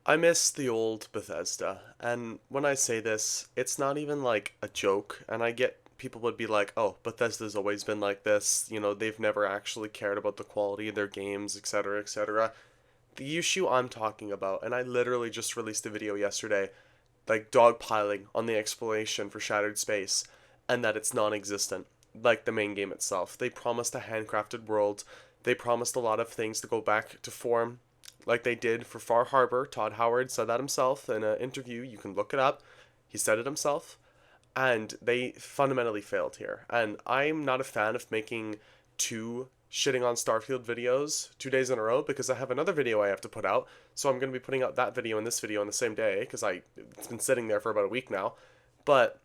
I miss the old Bethesda, and when I say this, it's not even like a joke, and I get people would be like, oh, Bethesda's always been like this, they've never actually cared about the quality of their games, etc., etc. The issue I'm talking about, and I literally just released a video yesterday, like dogpiling on the exploration for Shattered Space, and that it's non existent, like the main game itself. They promised a handcrafted world, they promised a lot of things to go back to form, like they did for Far Harbor. Todd Howard said that himself in an interview. You can look it up. He said it himself. And they fundamentally failed here. And I'm not a fan of making two shitting on Starfield videos 2 days in a row because I have another video I have to put out. So I'm going to be putting out that video and this video on the same day because it's been sitting there for about a week now. But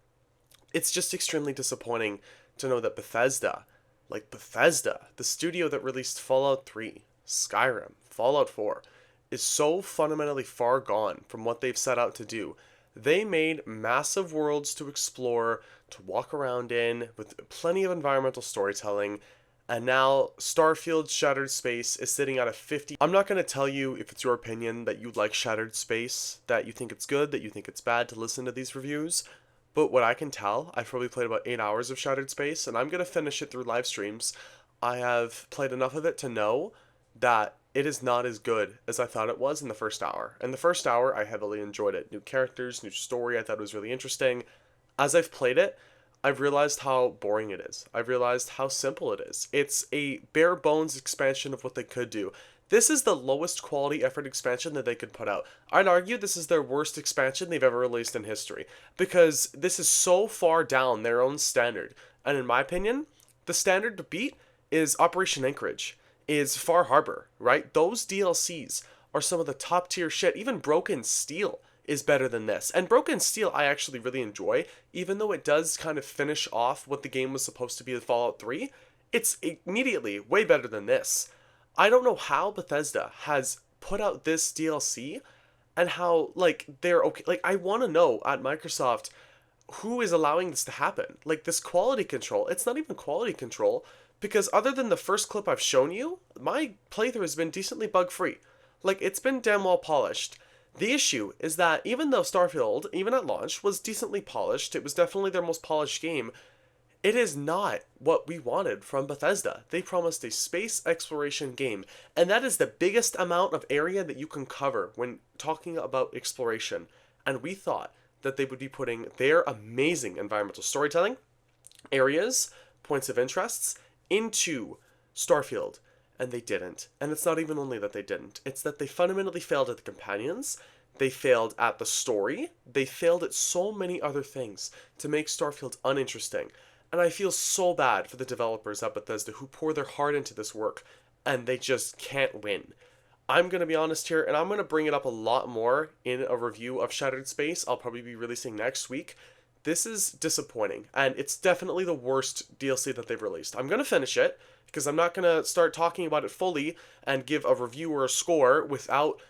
it's just extremely disappointing to know that Bethesda, the studio that released Fallout 3, Skyrim, Fallout 4, is so fundamentally far gone from what they've set out to do. They made massive worlds to explore, to walk around in, with plenty of environmental storytelling, and now Starfield Shattered Space is sitting at a 50. I'm not going to tell you if it's your opinion that you like Shattered Space, that you think it's good, that you think it's bad to listen to these reviews. But what I can tell, I've probably played about 8 hours of Shattered Space, and I'm going to finish it through live streams. I have played enough of it to know that it is not as good as I thought it was in the first hour. In the first hour, I heavily enjoyed it. New characters, new story, I thought it was really interesting. As I've played it, I've realized how boring it is. I've realized how simple it is. It's a bare bones expansion of what they could do. This is the lowest quality effort expansion that they could put out. I'd argue this is their worst expansion they've ever released in history because this is so far down their own standard. And in my opinion, the standard to beat is Operation Anchorage, is Far Harbor, right? Those DLCs are some of the top tier shit. Even Broken Steel is better than this. And Broken Steel I actually really enjoy, even though it does kind of finish off what the game was supposed to be with Fallout 3. It's immediately way better than this. I don't know how Bethesda has put out this DLC and how, like, they're okay. Like, I want to know at Microsoft who is allowing this to happen. Like, this quality control, it's not even quality control because other than the first clip I've shown you, my playthrough has been decently bug-free. Like, it's been damn well polished. The issue is that even though Starfield, even at launch, was decently polished, it was definitely their most polished game, it is not what we wanted from Bethesda. They promised a space exploration game, and that is the biggest amount of area that you can cover when talking about exploration. And we thought that they would be putting their amazing environmental storytelling, areas, points of interests, into Starfield, and they didn't. And it's not even only that they didn't, it's that they fundamentally failed at the companions, they failed at the story, they failed at so many other things to make Starfield uninteresting. And I feel so bad for the developers at Bethesda who pour their heart into this work and they just can't win. I'm going to be honest here, and I'm going to bring it up a lot more in a review of Shattered Space I'll probably be releasing next week. This is disappointing, and it's definitely the worst DLC that they've released. I'm going to finish it, because I'm not going to start talking about it fully and give a review or a score without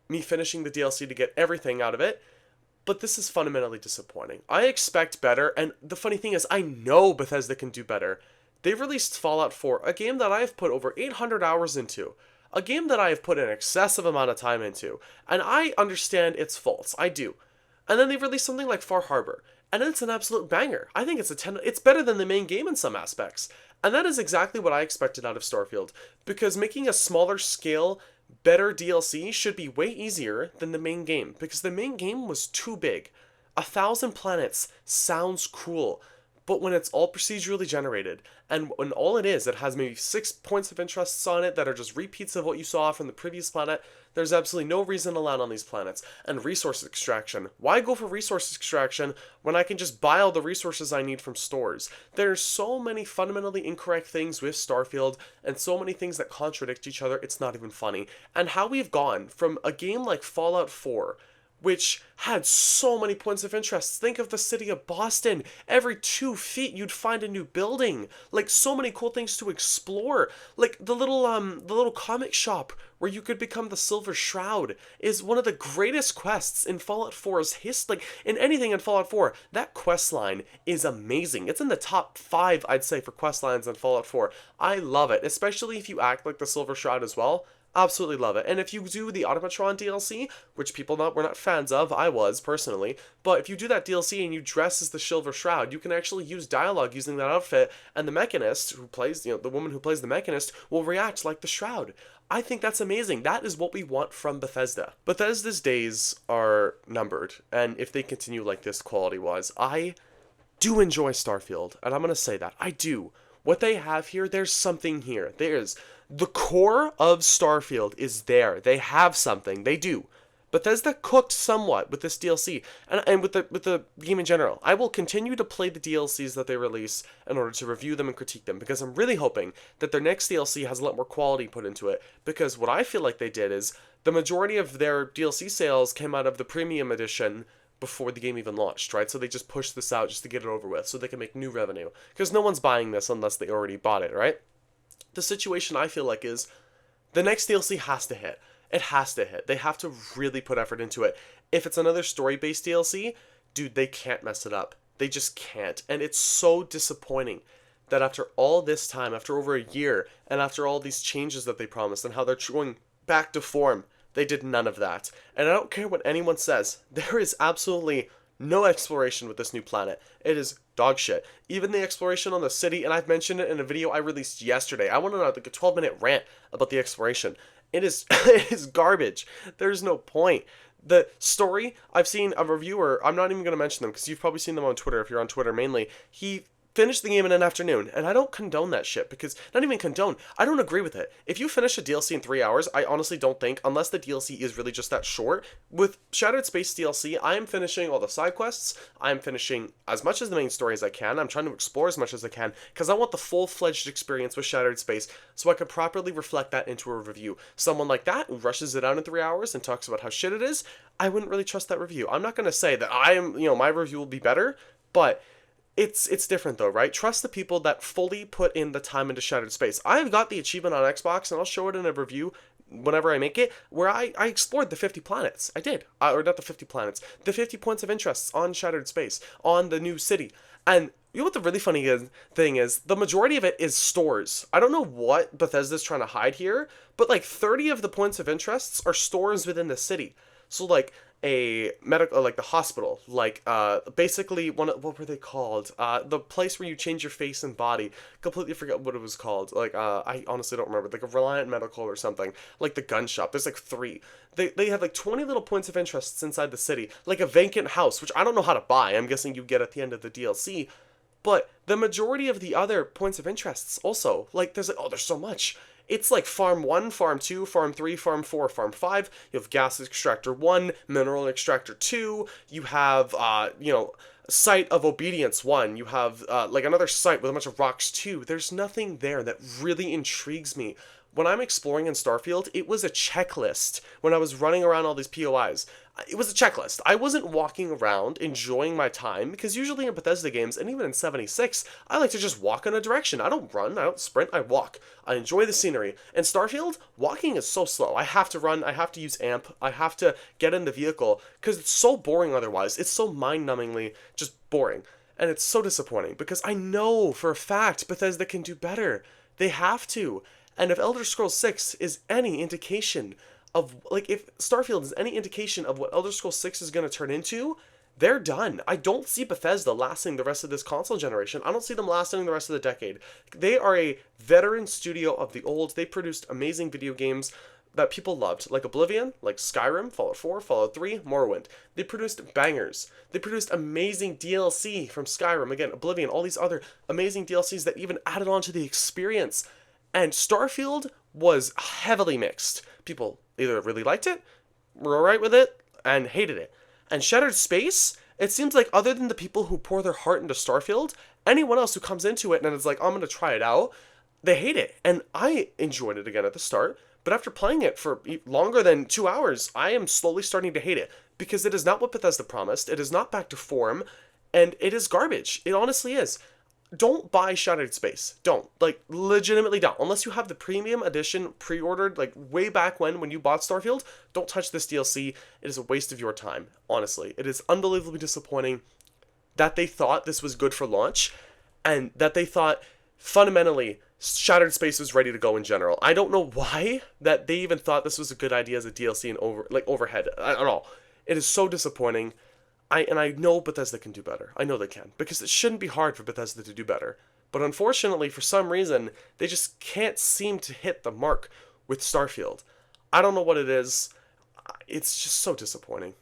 me finishing the DLC to get everything out of it. But this is fundamentally disappointing. I expect better, and the funny thing is, I know Bethesda can do better. They've released Fallout 4, a game that I've put over 800 hours into. A game that I have put an excessive amount of time into. And I understand its faults. I do. And then they've released something like Far Harbor. And it's an absolute banger. I think it's it's better than the main game in some aspects. And that is exactly what I expected out of Starfield. Because making a smaller scale, better DLC should be way easier than the main game. Because the main game was too big. 1,000 planets sounds cool. But when it's all procedurally generated, and when all it has maybe 6 points of interests on it that are just repeats of what you saw from the previous planet, there's absolutely no reason to land on these planets. And resource extraction. Why go for resource extraction when I can just buy all the resources I need from stores? There's so many fundamentally incorrect things with Starfield, and so many things that contradict each other, it's not even funny. And how we've gone from a game like Fallout 4, which had so many points of interest. Think of the city of Boston. Every 2 feet you'd find a new building. Like, so many cool things to explore. Like the little comic shop where you could become the Silver Shroud is one of the greatest quests in Fallout 4's history. Like, in anything in Fallout 4, that quest line is amazing. It's in the top 5, I'd say, for quest lines in Fallout 4. I love it, especially if you act like the Silver Shroud as well. Absolutely love it. And if you do the Automatron DLC, which people not were not fans of, I was personally, but if you do that DLC and you dress as the Silver Shroud, you can actually use dialogue using that outfit, and the Mechanist who plays, the woman who plays the Mechanist will react like the Shroud. I think that's amazing. That is what we want from Bethesda. Bethesda's days are numbered, and if they continue like this quality-wise, I do enjoy Starfield, and I'm gonna say that. I do. What they have here, there's something here. There's the core of Starfield is there. They have something. They do. Bethesda cooked somewhat with this DLC and with the game in general. I will continue to play the DLCs that they release in order to review them and critique them because I'm really hoping that their next DLC has a lot more quality put into it. Because what I feel like they did is the majority of their DLC sales came out of the premium edition before the game even launched, right? So they just pushed this out just to get it over with so they can make new revenue. Because no one's buying this unless they already bought it, right? The situation I feel like is the next DLC has to hit. It has to hit. They have to really put effort into it. If it's another story-based DLC, dude, they can't mess it up. They just can't. And it's so disappointing that after all this time, after over a year, and after all these changes that they promised and how they're going back to form, they did none of that. And I don't care what anyone says. There is absolutely no exploration with this new planet. It is dog shit. Even the exploration on the city, and I've mentioned it in a video I released yesterday. I went on like a 12-minute rant about the exploration. It is it is garbage. There's no point. The story, I've seen a reviewer, I'm not even going to mention them because you've probably seen them on Twitter if you're on Twitter mainly. He finished the game in an afternoon, and I don't condone that shit because, not even condone, I don't agree with it. If you finish a DLC in 3 hours, I honestly don't think, unless the DLC is really just that short, with Shattered Space DLC, I am finishing all the side quests, I'm finishing as much as the main story as I can, I'm trying to explore as much as I can, because I want the full-fledged experience with Shattered Space, so I could properly reflect that into a review. Someone like that, who rushes it out in 3 hours and talks about how shit it is, I wouldn't really trust that review. I'm not going to say that my review will be better, but it's different though, right? Trust the people that fully put in the time into Shattered Space. I've got the achievement on Xbox, and I'll show it in a review whenever I make it, where I explored the 50 planets. I did. Or not the 50 planets. The 50 points of interest on Shattered Space, on the new city. And you know what the really funny thing is? The majority of it is stores. I don't know what Bethesda's trying to hide here, but like 30 of the points of interests are stores within the city. So like a medical, like the hospital, like basically what were they called? The place where you change your face and body. Completely forget what it was called. Like I honestly don't remember. Like a Reliant Medical or something. Like the gun shop. There's like 3. They have like 20 little points of interest inside the city. Like a vacant house, which I don't know how to buy. I'm guessing you get at the end of the DLC. But the majority of the other points of interests also, like there's so much. It's like Farm 1, Farm 2, Farm 3, Farm 4, Farm 5. You have Gas Extractor 1, Mineral Extractor 2. You have, Site of Obedience 1. You have, like another site with a bunch of rocks 2. There's nothing there that really intrigues me. When I'm exploring in Starfield, it was a checklist. When I was running around all these POIs, it was a checklist. I wasn't walking around enjoying my time, because usually in Bethesda games, and even in 76, I like to just walk in a direction. I don't run, I don't sprint, I walk. I enjoy the scenery. In Starfield, walking is so slow. I have to run, I have to use amp, I have to get in the vehicle, because it's so boring otherwise. It's so mind-numbingly just boring. And it's so disappointing, because I know for a fact Bethesda can do better. They have to. And if Elder Scrolls 6 is any indication of, like, if Starfield is any indication of what Elder Scrolls 6 is going to turn into, they're done. I don't see Bethesda lasting the rest of this console generation. I don't see them lasting the rest of the decade. They are a veteran studio of the old. They produced amazing video games that people loved, like Oblivion, like Skyrim, Fallout 4, Fallout 3, Morrowind. They produced bangers. They produced amazing DLC from Skyrim, again, Oblivion, all these other amazing DLCs that even added on to the experience. And Starfield was heavily mixed. People either really liked it, were alright with it, and hated it. And Shattered Space, it seems like other than the people who pour their heart into Starfield, anyone else who comes into it and is like, I'm going to try it out, they hate it. And I enjoyed it again at the start, but after playing it for longer than 2 hours, I am slowly starting to hate it. Because it is not what Bethesda promised, it is not back to form, and it is garbage. It honestly is. Don't buy Shattered Space. Don't. Like, legitimately don't. Unless you have the premium edition pre-ordered, like, way back when you bought Starfield, don't touch this DLC. It is a waste of your time, honestly. It is unbelievably disappointing that they thought this was good for launch, and that they thought fundamentally, Shattered Space was ready to go in general. I don't know why that they even thought this was a good idea as a DLC and overhead at all. It is so disappointing. I know Bethesda can do better. I know they can, because it shouldn't be hard for Bethesda to do better. But unfortunately, for some reason, they just can't seem to hit the mark with Starfield. I don't know what it is. It's just so disappointing.